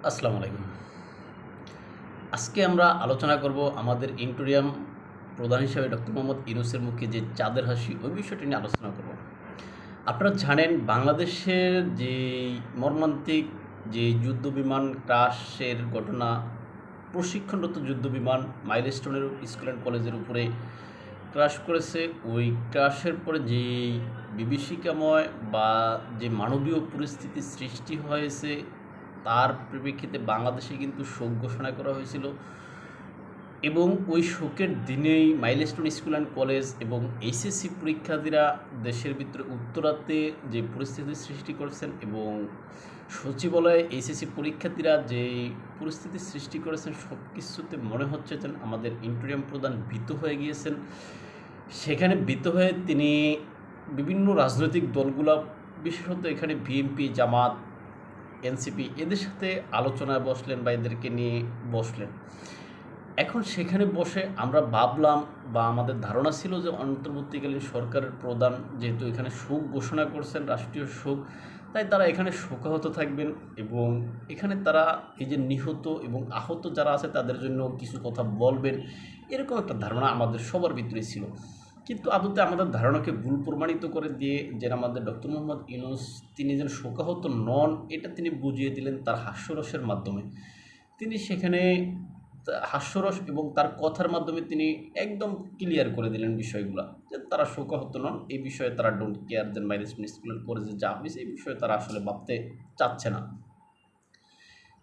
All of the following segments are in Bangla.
আসসালামু আলাইকুম। আজকে আমরা আলোচনা করব আমাদের ইন্টোরিয়াম প্রধান হিসেবে ডক্টর মোহাম্মদ ইউনূসের মুখে যে চাঁদের হাসি, ওই বিষয়টি নিয়ে আলোচনা করব। আপনারা জানেন বাংলাদেশের যে মর্মান্তিক যে যুদ্ধবিমান ক্রাশের ঘটনা, প্রশিক্ষণরত যুদ্ধবিমান মাইলস্টোনের স্কুল অ্যান্ড কলেজের উপরে ক্রাশ করেছে। ওই ক্রাশের পরে যেই বিভীষিকাময় বা যে মানবীয় পরিস্থিতির সৃষ্টি হয়েছে, তার পরিপ্রেক্ষিতে বাংলাদেশে কিন্তু শোক ঘোষণা করা হয়েছিল এবং ওই শোকের দিনেই মাইলস্টোন স্কুল অ্যান্ড কলেজ এবং এইচএসসি পরীক্ষার্থীরা দেশের ভিতরে উত্তরাতে যে পরিস্থিতির সৃষ্টি করেছেন এবং সচিবালয়ে এইচএসসি পরীক্ষার্থীরা যে পরিস্থিতির সৃষ্টি করেছেন, সব কিছুতে মনে হচ্ছে যেন আমাদের ইন্টোরিয়াম প্রধান ভীত হয়ে গিয়েছেন। সেখানে ভীত হয়ে তিনি বিভিন্ন রাজনৈতিক দলগুলা, বিশেষত এখানে বিএনপি, জামাত, এনসিপি, এদের সাথে আলোচনায় বসলেন বা এদেরকে নিয়ে বসলেন। এখন সেখানে বসে আমরা ভাবলাম বা আমাদের ধারণা ছিল যে অন্তর্বর্তীকালীন সরকারের প্রধান যেহেতু এখানে শোক ঘোষণা করছেন, রাষ্ট্রীয় শোক, তাই তারা এখানে শোকাহত থাকবেন এবং এখানে তারা এই যে নিহত এবং আহত যারা আছে তাদের জন্য কিছু কথা বলবেন, এরকম একটা ধারণা আমাদের সবার ভিতরে ছিল। কিন্তু আদতে আমাদের ধারণাকে ভুল প্রমাণিত করে দিয়ে যে আমাদের ডক্টর মোহাম্মদ ইউনূস তিনি যেন শোকাহত নন, এটা তিনি বুঝিয়ে দিলেন তার হাস্যরসের মাধ্যমে। তিনি সেখানে হাস্যরস এবং তার কথার মাধ্যমে তিনি একদম ক্লিয়ার করে দিলেন বিষয়গুলো, যে তারা শোকাহত নন, এই বিষয়ে তারা ডোন্ট কেয়ার দেন ম্যানেজমেন্ট স্কুলের কলেজে যা হয়েছে এই বিষয়ে তারা আসলে ভাবতে চাচ্ছে না।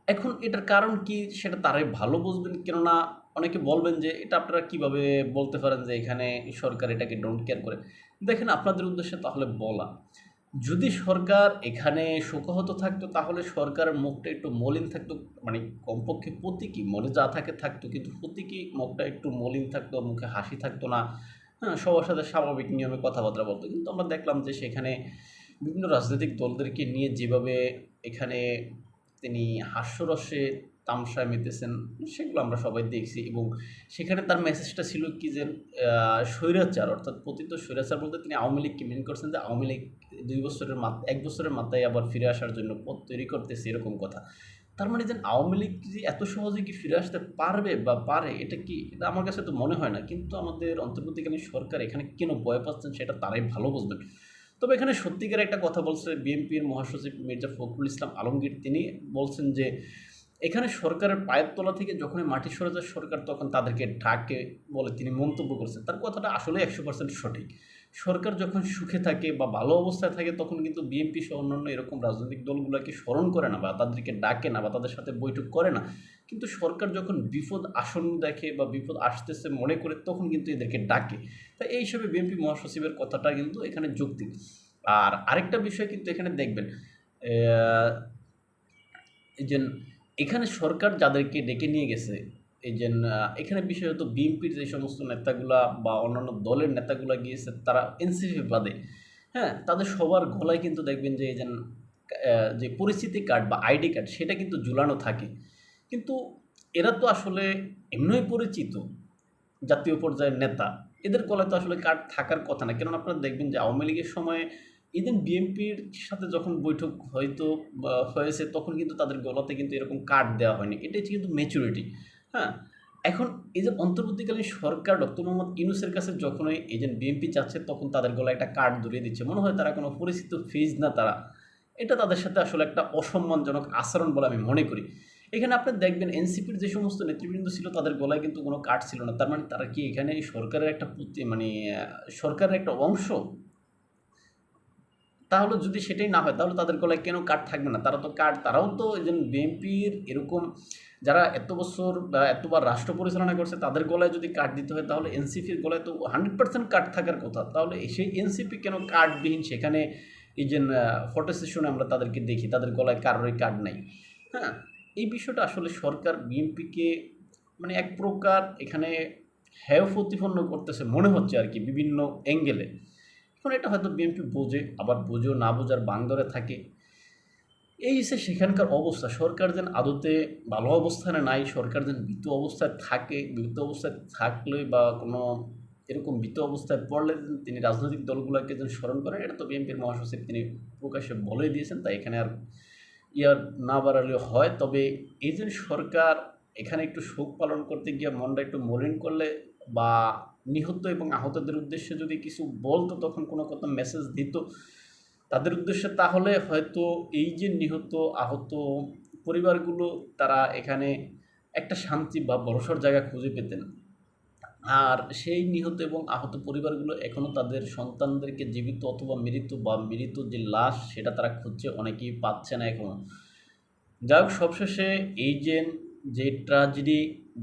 এখন এটার কারণ কি সেটা তারাই ভালো বুঝবেন, কেননা অনেকে বলবেন যে এটা আপনারা কিভাবে বলতে পারেন যে এখানে সরকার এটাকে ডোন্ট কেয়ার করে। দেখেন, আপনাদের উদ্দেশ্যে তাহলে বলা, যদি সরকার এখানে শোকাহত থাকতো তাহলে সরকারের মুখটা একটু মলিন থাকতো, মানে কমপক্ষে প্রতীকী মনে যা থাকে থাকতো, কিন্তু প্রতীকী মুখটা একটু মলিন থাকতো, মুখে হাসি থাকতো না। হ্যাঁ, সবার সাথে স্বাভাবিক নিয়মে কথাবার্তা বলতো। কিন্তু আমরা দেখলাম যে সেখানে বিভিন্ন রাজনৈতিক দলদেরকে নিয়ে যেভাবে এখানে তিনি হাস্যরসে তামসায় মেতেছেন, সেগুলো আমরা সবাই দেখছি এবং সেখানে তার মেসেজটা ছিল কি যে স্বৈরাচার, অর্থাৎ পতিত স্বৈরাচার বলতে তিনি আওয়ামী লীগকে মিন করছেন, যে আওয়ামী লীগ 1 বছরের মাথায় আবার ফিরে আসার জন্য পথ তৈরি করতেছে, এরকম কথা। তার মানে যে আওয়ামী লীগ যে এত সহজে কি ফিরে আসতে পারবে বা পারে, এটা কি, এটা আমার কাছে তো মনে হয় না। কিন্তু আমাদের অন্তর্বর্তীকালীন সরকার এখানে কেন ভয় পাচ্ছেন সেটা তারাই ভালো বুঝবেন। তবে এখানে সত্যিকার একটা কথা বলছে বিএনপির মহাসচিব মির্জা ফখরুল ইসলাম আলমগীর। তিনি বলছেন যে এখানে সরকারের পায়ের তলা থেকে যখনই মাটি সরে যায় সরকার, তখন তাদেরকে ডাকে বলে তিনি মন্তব্য করছেন। তার কথাটা আসলে 100% সঠিক। সরকার যখন সুখে থাকে বা ভালো অবস্থায় থাকে তখন কিন্তু বিএনপি সহ অন্যান্য এরকম রাজনৈতিক দলগুলোকে স্মরণ করে না বা তাদেরকে ডাকে না বা তাদের সাথে বৈঠক করে না। কিন্তু সরকার যখন বিপদ আসন্ন দেখে বা বিপদ আসতেছে মনে করে, তখন কিন্তু এদেরকে ডাকে। তাই এই হিসাবে বিএনপি মহাসচিবের কথাটা কিন্তু এখানে যৌক্তিক। আর আরেকটা বিষয় কিন্তু এখানে দেখবেন, এই যে এখানে সরকার যাদেরকে ডেকে নিয়ে গেছে, এই যে এখানে বিশেষত বিএনপির যে সমস্ত নেতাগুলা বা অন্যান্য দলের নেতাগুলা গিয়েছে, তারা এনসিপি বাদে, হ্যাঁ, তাদের সবার গলায় কিন্তু দেখবেন যে এই যে পরিচিতি কার্ড বা আইডি কার্ড সেটা কিন্তু ঝুলানো থাকে। কিন্তু এরা তো আসলে এমনিই পরিচিত জাতীয় পর্যায়ের নেতা, এদের গলায় তো আসলে কার্ড থাকার কথা না। কেননা আপনারা দেখবেন যে আওয়ামী লীগের সময়ে ইভেন বিএনপির সাথে যখন বৈঠক হয়তো হয়েছে, তখন কিন্তু তাদের গলাতে কিন্তু এরকম কার্ড দেওয়া হয়নি। এটাই হচ্ছে কিন্তু ম্যাচুরিটি। হ্যাঁ, এখন এই যে অন্তর্বর্তীকালীন সরকার ডক্টর মোহাম্মদ ইউনূসের কাছে যখনই এই যে বিএনপি যাচ্ছে, তখন তাদের গলায় একটা কার্ড ধরিয়ে দিচ্ছে, মনে হয় তারা কোনো পরিচিত ফেজ না তারা। এটা তাদের সাথে আসলে একটা অসম্মানজনক আচরণ বলে আমি মনে করি। এখানে আপনি দেখবেন এনসিপির যে সমস্ত নেতৃবৃন্দ ছিল তাদের গলায় কিন্তু কোনো কার্ড ছিল না। তার মানে তারা কি এখানে সরকারের একটা মানে সরকারের একটা অংশ? তাহলে যদি সেটাই না হয় তাহলে তাদের গলায় কেন কার্ড থাকবে না? তারা তো কার্ড, তারাও তো এই যে বিএনপির এরকম যারা এত বছর বা এতবার রাষ্ট্র পরিচালনা করছে তাদের গলায় যদি কার্ড দিতে হয়, তাহলে এনসিপির গলায় তো 100% কার্ড থাকার কথা। তাহলে সেই এনসিপি কেন কার্ডবিহীন? সেখানে এই যে ফটো সেশনে আমরা তাদেরকে দেখি তাদের গলায় কারোরই কার্ড নাই। হ্যাঁ, এই বিষয়টা আসলে সরকার বিএনপিকে মানে এক প্রকার এখানে হেয় প্রতিপন্ন করতেছে মনে হচ্ছে আর কি, বিভিন্ন অ্যাঙ্গেলে। এখন এটা হয়তো বিএনপি বোঝে, আবার বোঝেও না বোঝার বাং ধরে থাকে। এই হচ্ছে সেখানকার অবস্থা। সরকার যেন আদতে ভালো অবস্থানে নাই, সরকার যেন ভীত অবস্থায় থাকে, ভীত অবস্থায় থাকলে বা কোনো এরকম ভীত অবস্থায় পড়লে তিনি রাজনৈতিক দলগুলোকে যেন স্মরণ করেন, এটা তো বিএনপির মহাসচিব তিনি প্রকাশ্যে বলেই দিয়েছেন। তাই এখানে আর ইয়ার না বাড়ালেও হয়। তবে এই যে সরকার এখানে একটু শোক পালন করতে গিয়ে মনটা একটু মলিন করলে বা নিহত এবং আহতদের উদ্দেশ্যে যদি কিছু বলতো, তখন কোনো কথা মেসেজ দিত তাদের উদ্দেশ্যে, তাহলে হয়তো এই যে নিহত আহত পরিবারগুলো তারা এখানে একটা শান্তি বা ভরসার জায়গা খুঁজে পেতেন। আর সেই নিহত এবং আহত পরিবারগুলো এখনও তাদের সন্তানদেরকে জীবিত অথবা মৃত বা মৃত যে লাশ সেটা তারা খুঁজছে, অনেকেই পাচ্ছে না এখনও। যাই হোক, সবশেষে এই যে ট্র্যাজেডি,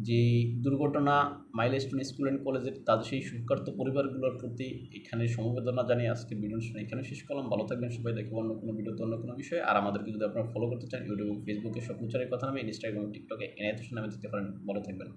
যে দুর্ঘটনা মাইলস্টোন স্কুল অ্যান্ড কলেজের, তাদের সেই শোকার্ত পরিবারগুলোর প্রতি এখানে সমবেদনা জানিয়ে আজকে ভিডিও এখানে শেষ করলাম। ভালো থাকবেন সবাই, দেখবো অন্য কোনো ভিডিওতে অন্য কোনো বিষয়ে। আর আমাদেরকে যদি আপনারা ফলো করতে চান ইউটিউব এবং ফেসবুকে স্বপ্নচারের কথা নামে, ইনস্টাগ্রাম টিকটকে এনায়েত হোসেন নামে দেখতে পারেন। ভালো থাকবেন।